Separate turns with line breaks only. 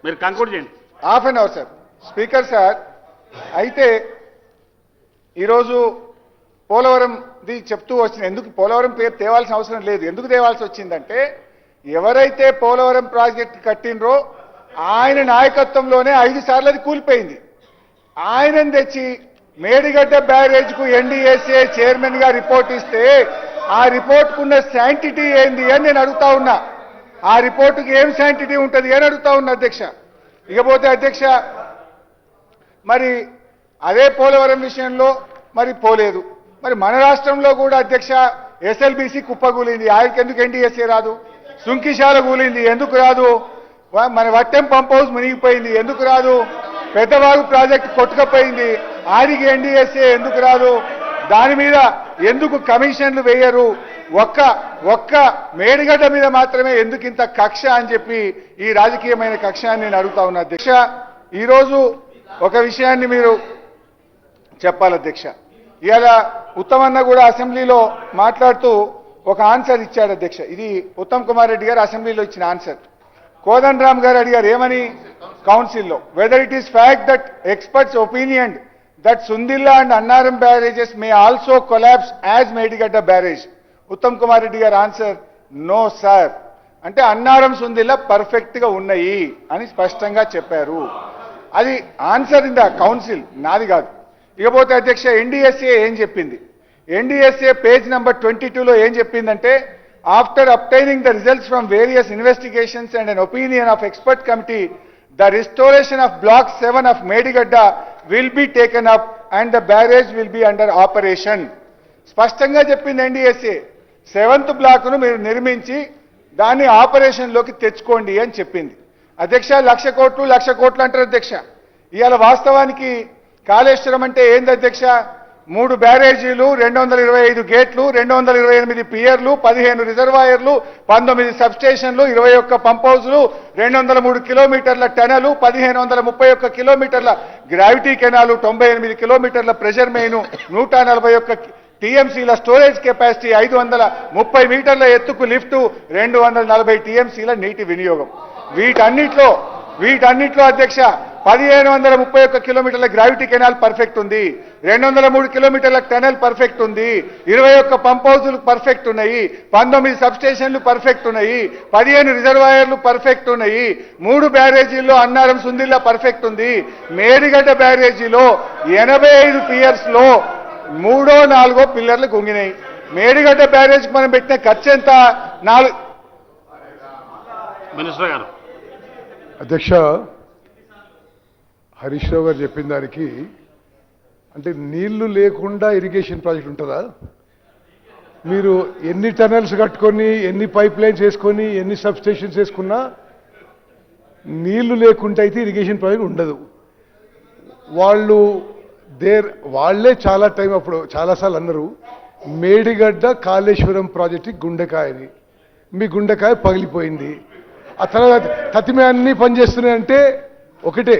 మీరు కంక్లూడ్ చేయండి.
Half an hour sir. Speaker sir, అయితే ఈరోజు పోలవరంది చెప్తూ వచ్చిన, ఎందుకు పోలవరం పేరు తేవాల్సిన అవసరం లేదు, ఎందుకు తేవాల్సి వచ్చిందంటే ఎవరైతే పోలవరం ప్రాజెక్ట్ కట్టినరో ఆయన నాయకత్వంలోనే 5 సార్లు అది కూలిపోయింది. ఆయనను తెచ్చి మేడిగడ్డ బ్యారేజ్కు ఎన్డీఎస్ఏ చైర్మన్ గా రిపోర్ట్ ఇస్తే ఆ రిపోర్ట్కున్న శాంటిటీ ఏంది అని నేను అడుగుతా ఉన్నా. ఆ రిపోర్టుకి ఏం శాంటిటీ ఉంటుంది అని అడుగుతా ఉన్నా అధ్యక్ష. ఇకపోతే అధ్యక్ష, మరి అదే పోలవరం విషయంలో మరి పోలేదు. మరి మన రాష్ట్రంలో కూడా అధ్యక్ష ఎస్ఎల్బీసీ కుప్పగూలింది, ఆయనకి ఎందుకు ఎన్డీఎస్ఏ రాదు? సుంకిశాల కూలింది, ఎందుకు రాదు? మన వట్టెం పంప్ హౌస్ మునిగిపోయింది, ఎందుకు రాదు? పెద్దవాగు ప్రాజెక్టు కొట్టుకపోయింది, ఆడికి ఎన్డీఎస్ఏ ఎందుకు రాదు? దాని మీద ఎందుకు కమిషన్లు వేయరు? ఒక్క మేడిగడ్డ మీద మాత్రమే ఎందుకు ఇంత కక్ష అని చెప్పి ఈ రాజకీయమైన కక్ష అని నేను అడుగుతా ఉన్నా అధ్యక్ష. ఈరోజు ఒక విషయాన్ని మీరు చెప్పాలి అధ్యక్ష. ఇవాళ ఉత్తమన్న కూడా అసెంబ్లీలో మాట్లాడుతూ ఒక ఆన్సర్ ఇచ్చాడు అధ్యక్ష. ఇది ఉత్తమ్ కుమార్ రెడ్డి గారు అసెంబ్లీలో ఇచ్చిన ఆన్సర్. కోదండరామ్ గారు అడిగారు ఏమని కౌన్సిల్లో, whether it is fact that experts opinion that Sundilla and Annaram barrages may also collapse as Medigadda barrage. Uttam Kumar Reddy గారు ఆన్సర్, నో సార్. అంటే అన్నారం సుందిల్లా పర్ఫెక్ట్ గా ఉన్నాయి అని స్పష్టంగా చెప్పారు. అది ఆన్సర్ ఇన్ ద కౌన్సిల్, నాది కాదు. ఇకపోతే అధ్యక్ష ఎన్డీఎస్ఏ ఏం చెప్పింది? ఎన్డీఎస్ఏ పేజ్ నెంబర్ 22లో ఏం చెప్పిందంటే, after obtaining the results from various investigations and an opinion of expert committee, the restoration of block 7 of Medigadda will be taken up and the barrage will be under operation. స్పష్టంగా చెప్పింది NDSA, 7th బ్లాక్ను మీరు నిర్మించి దాన్ని ఆపరేషన్లోకి తెచ్చుకోండి అని చెప్పింది. అధ్యక్ష 1,00,00,000 కోట్లు అంటారు అధ్యక్ష. ఇవాళ వాస్తవానికి కాళేశ్వరం అంటే ఏంది అధ్యక్ష? 3 బ్యారేజీలు, 225 గేట్లు, 228 పియర్లు, 15 రిజర్వాయర్లు, 19 సబ్స్టేషన్లు, 21 పంప్ హౌజులు, 203 కిలోమీటర్ల టనలు, 1531 కిలోమీటర్ల గ్రావిటీ కెనాలు, 98 కిలోమీటర్ల ప్రెషర్ మెయిన్, 141 టీఎంసీల స్టోరేజ్ కెపాసిటీ, 530 మీటర్ల ఎత్తుకు లిఫ్టు, 240 టీఎంసీల నీటి వినియోగం. వీటన్నిట్లో అధ్యక్ష 1531 కిలోమీటర్ల గ్రావిటీ కెనాల్ పర్ఫెక్ట్ ఉంది, 203 కిలోమీటర్ల టనల్ పర్ఫెక్ట్ ఉంది, 21 పంప్ హౌజులు పర్ఫెక్ట్ ఉన్నాయి, 19 సబ్స్టేషన్లు పర్ఫెక్ట్ ఉన్నాయి, 15 రిజర్వాయర్లు పర్ఫెక్ట్ ఉన్నాయి, 3 బ్యారేజీల్లో అన్నారం సుందిల్లా పర్ఫెక్ట్ ఉంది. మేడిగడ్డ బ్యారేజీలో 85 పియర్స్ లో 3, 4 పిల్లర్లు కుంగినాయి. మేడిగడ్డ బ్యారేజ్కి మనం పెట్టిన ఖర్చు ఎంత? 4.
మినిస్టర్ గారు.
అధ్యక్ష, హరీష్ రావు గారు చెప్పిన దానికి, అంటే నీళ్లు లేకుండా ఇరిగేషన్ ప్రాజెక్ట్ ఉంటుందా? మీరు ఎన్ని టనల్స్ కట్టుకొని, ఎన్ని పైప్ లైన్స్ వేసుకొని, ఎన్ని సబ్స్టేషన్స్ వేసుకున్నా నీళ్లు లేకుండా అయితే ఇరిగేషన్ ప్రాజెక్ట్ ఉండదు. వాళ్ళే చాలా టైం అప్పుడు చాలాసార్లు అన్నారు, మేడిగడ్డ కాళేశ్వరం ప్రాజెక్టు గుండెకాయని. మీ గుండెకాయ పగిలిపోయింది. ఆ తర్వాత తతిమే అన్నీ పనిచేస్తున్నాయంటే ఒకటే,